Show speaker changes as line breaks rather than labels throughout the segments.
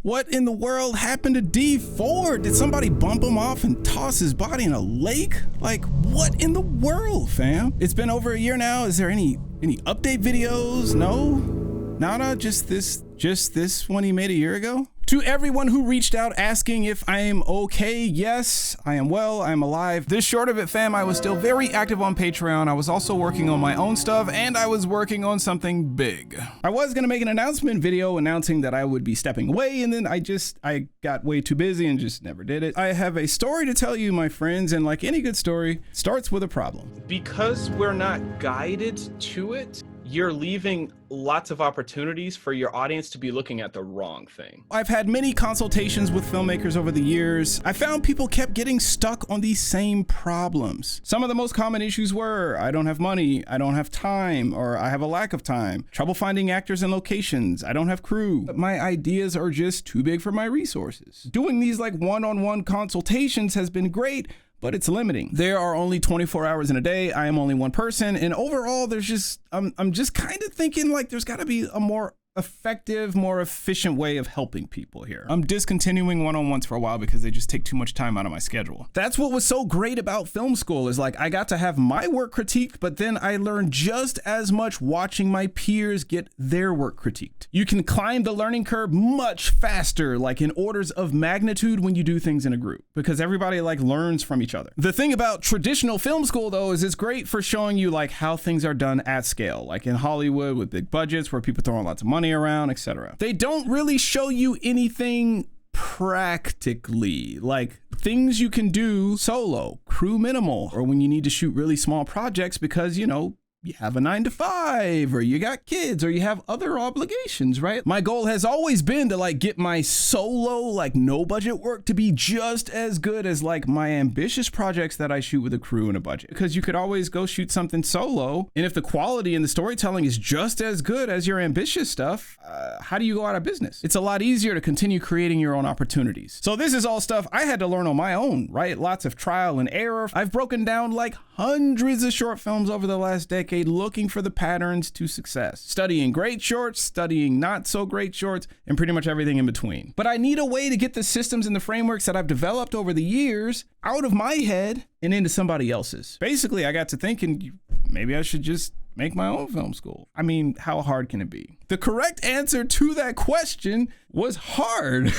What in the world happened to D4? Did somebody bump him off and toss his body in a lake? Like, what in the world, fam? It's been over a year now. Is there any update videos? No? Nada? Just this one he made a year ago? To everyone who reached out asking if I am okay, yes, I am well, I am alive. This short of it, fam, I was still very active on Patreon. I was also working on my own stuff, and I was working on something big. I was gonna make an announcement video announcing that I would be stepping away, and then I got way too busy and just never did it. I have a story to tell you, my friends, and like any good story, starts with a problem.
Because we're not guided to it, you're leaving lots of opportunities for your audience to be looking at the wrong thing.
I've had many consultations with filmmakers over the years. I found people kept getting stuck on these same problems. Some of the most common issues were, I don't have money, I don't have time, or I have a lack of time, trouble finding actors and locations, I don't have crew, my ideas are just too big for my resources. Doing these like one-on-one consultations has been great, but it's limiting. There are only 24 hours in a day. I am only one person. And overall, I'm just kind of thinking like there's gotta be a more effective, more efficient way of helping people here. I'm discontinuing one-on-ones for a while because they just take too much time out of my schedule. That's what was so great about film school is like I got to have my work critiqued, but then I learned just as much watching my peers get their work critiqued. You can climb the learning curve much faster, like in orders of magnitude when you do things in a group, because everybody like learns from each other. The thing about traditional film school though is it's great for showing you like how things are done at scale, like in Hollywood with big budgets where people throwing lots of money around, etc. They don't really show you anything practically, like things you can do solo, crew minimal, or when you need to shoot really small projects because, you know, you have a 9-to-5 or you got kids or you have other obligations, right? My goal has always been to like get my solo, like no budget work to be just as good as like my ambitious projects that I shoot with a crew and a budget. Because you could always go shoot something solo. And if the quality and the storytelling is just as good as your ambitious stuff, how do you go out of business? It's a lot easier to continue creating your own opportunities. So this is all stuff I had to learn on my own, right? Lots of trial and error. I've broken down like hundreds of short films over the last decade looking for the patterns to success, studying great shorts, studying not so great shorts, and pretty much everything in between. But I need a way to get the systems and the frameworks that I've developed over the years out of my head and into somebody else's. Basically, I got to thinking maybe I should just make my own film school. I mean, how hard can it be? The correct answer to that question was hard,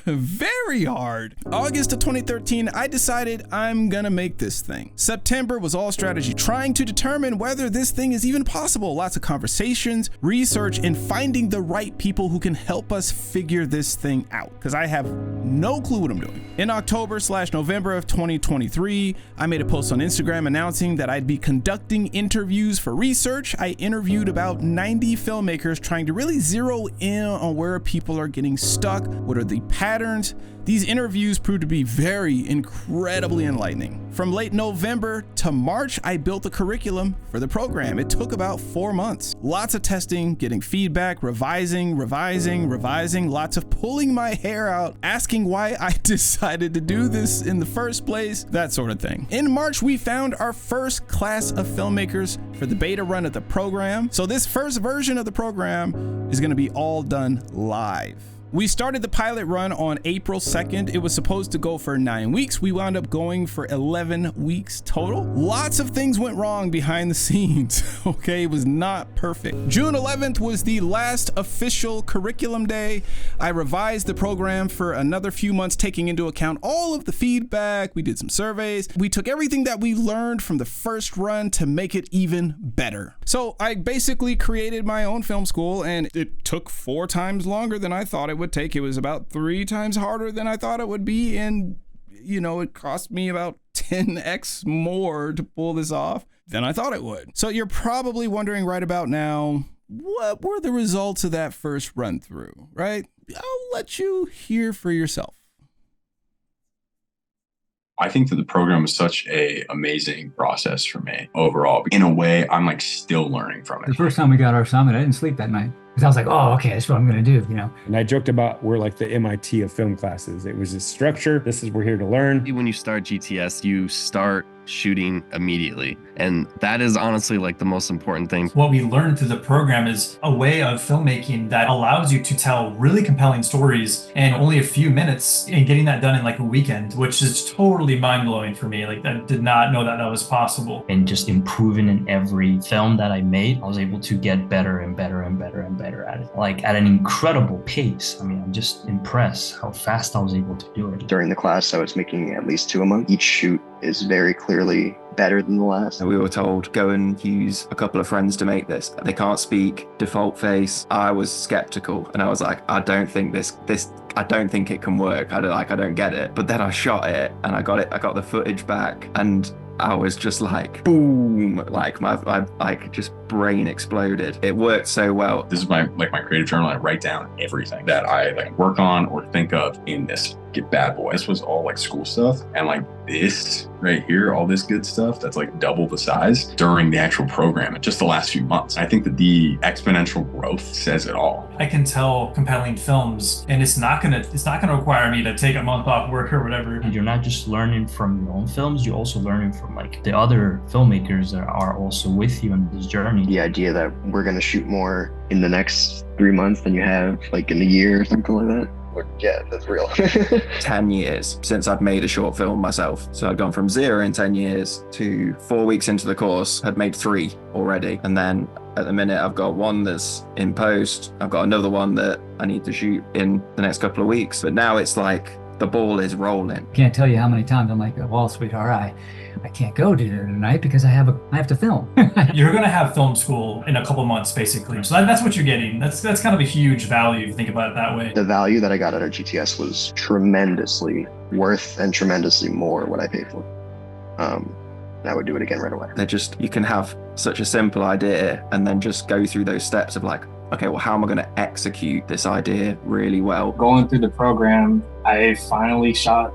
very hard. August of 2013, I decided I'm gonna make this thing. September was all strategy, trying to determine whether this thing is even possible. Lots of conversations, research, and finding the right people who can help us figure this thing out, because I have no clue what I'm doing. In October/November of 2023, I made a post on Instagram announcing that I'd be conducting interviews for research. I interviewed about 90 filmmakers trying to really zero in on where people are getting stuck, what are the patterns. These interviews proved to be incredibly enlightening. From late November to March, I built the curriculum for the program. It took about 4 months. Lots of testing, getting feedback, revising, lots of pulling my hair out, asking why I decided to do this in the first place, that sort of thing. In March, we found our first class of filmmakers for the beta run of the program. So this first version of the program is gonna be all done live. We started the pilot run on April 2nd. It was supposed to go for 9 weeks. We wound up going for 11 weeks total. Lots of things went wrong behind the scenes, okay? It was not perfect. June 11th was the last official curriculum day. I revised the program for another few months, taking into account all of the feedback. We did some surveys. We took everything that we learned from the first run to make it even better. So I basically created my own film school, and it took 4 times longer than I thought it would take. It was about 3 times harder than I thought it would be, and you know, it cost me about 10x more to pull this off than I thought it would. So you're probably wondering right about now, what were the results of that first run through, right? I'll let you hear for yourself.
I think that the program was such a amazing process for me overall. In a way, I'm like still learning from it.
The first time we got our assignment, I didn't sleep that night. Because I was like, oh, okay, that's what I'm going to do, you know.
And I joked about we're like the MIT of film classes. It was a structure. This is, we're here to learn.
When you start GTS, you start shooting immediately. And that is honestly like the most important thing.
What we learned through the program is a way of filmmaking that allows you to tell really compelling stories in only a few minutes, and getting that done in like a weekend, which is totally mind-blowing for me. Like, I did not know that that was possible.
And just improving in every film that I made, I was able to get better and better and better and better at it, like at an incredible pace. I mean, I'm just impressed how fast I was able to do it.
During the class, I was making at least 2 a month. Each shoot is very clearly better than the last.
We were told, go and use a couple of friends to make this. They can't speak, default face. I was skeptical and I was like, I don't think I don't think it can work. I don't get it. But then I shot it and I got the footage back, and I was just like, boom, like my just brain exploded. It worked so well.
This is my creative journal. I write down everything that I like work on or think of in this bad boy. This was all like school stuff, and like this right here, all this good stuff that's like double the size during the actual program in just the last few months. I think that the exponential growth says it all.
I can tell compelling films, and it's not gonna require me to take a month off work or whatever.
And you're not just learning from your own films, you're also learning from like the other filmmakers that are also with you on this journey.
The idea that we're gonna shoot more in the next 3 months than you have like in a year or something like that. Yeah, that's real.
10 years since I'd made a short film myself. So I'd gone from 0 in 10 years to 4 weeks into the course, had made 3 already. And then at the minute, I've got one that's in post. I've got another one that I need to shoot in the next couple of weeks. But now it's like the ball is rolling.
Can't tell you how many times I'm like, well, sweetheart, I can't go to dinner tonight because I have to film.
You're gonna have film school in a couple months, basically. So that's what you're getting. That's kind of a huge value if you think about it that way.
The value that I got at our GTS was tremendously worth and tremendously more what I paid for. I would do it again right away.
You can have such a simple idea and then just go through those steps of like, okay, well, how am I going to execute this idea really well?
Going through the program, I finally shot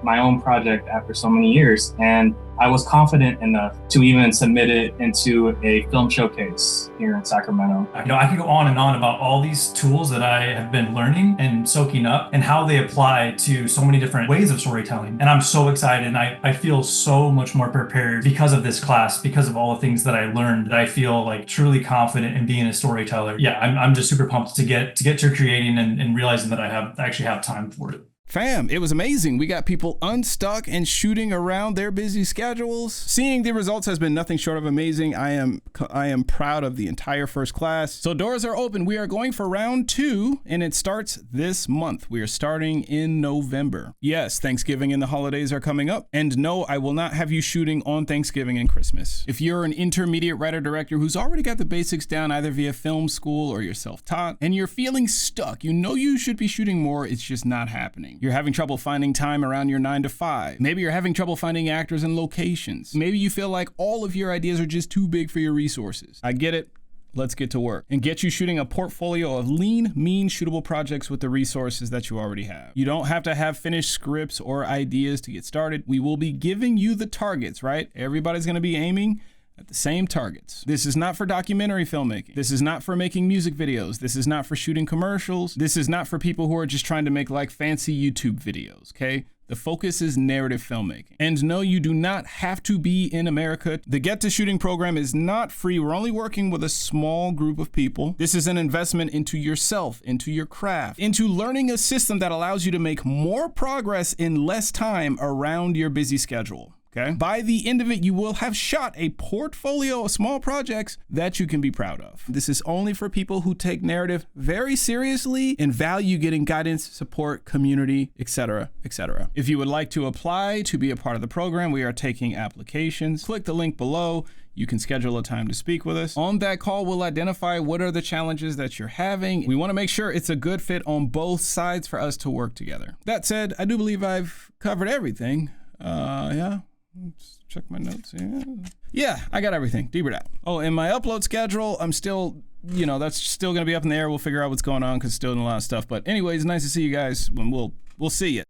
my own project after so many years, and I was confident enough to even submit it into a film showcase here in Sacramento.
I could go on and on about all these tools that I have been learning and soaking up and how they apply to so many different ways of storytelling. And I'm so excited, and I feel so much more prepared because of this class, because of all the things that I learned, that I feel like truly confident in being a storyteller. Yeah, I'm just super pumped to get to creating and realizing that I actually have time for it.
Fam, it was amazing. We got people unstuck and shooting around their busy schedules. Seeing the results has been nothing short of amazing. I am proud of the entire first class. So doors are open. We are going for round 2, and it starts this month. We are starting in November. Yes, Thanksgiving and the holidays are coming up. And no, I will not have you shooting on Thanksgiving and Christmas. If you're an intermediate writer-director who's already got the basics down either via film school or you're self-taught, and you're feeling stuck, you know you should be shooting more, it's just not happening. You're having trouble finding time around your 9 to 5. Maybe you're having trouble finding actors and locations. Maybe you feel like all of your ideas are just too big for your resources. I get it. Let's get to work and get you shooting a portfolio of lean, mean, shootable projects with the resources that you already have. You don't have to have finished scripts or ideas to get started. We will be giving you the targets, right? Everybody's going to be aiming at the same targets. This is not for documentary filmmaking. This is not for making music videos. This is not for shooting commercials. This is not for people who are just trying to make like fancy YouTube videos, okay? The focus is narrative filmmaking. And no, you do not have to be in America. The Get to Shooting program is not free. We're only working with a small group of people. This is an investment into yourself, into your craft, into learning a system that allows you to make more progress in less time around your busy schedule. Okay. By the end of it, you will have shot a portfolio of small projects that you can be proud of. This is only for people who take narrative very seriously and value getting guidance, support, community, etc., etc. If you would like to apply to be a part of the program, we are taking applications. Click the link below. You can schedule a time to speak with us. On that call, we'll identify what are the challenges that you're having. We want to make sure it's a good fit on both sides for us to work together. That said, I do believe I've covered everything. Yeah. Let's check my notes here. Yeah, I got everything. Deepered out. Oh, and my upload schedule, I'm still, that's still going to be up in the air. We'll figure out what's going on because still doing a lot of stuff. But anyways, nice to see you guys. We'll see you.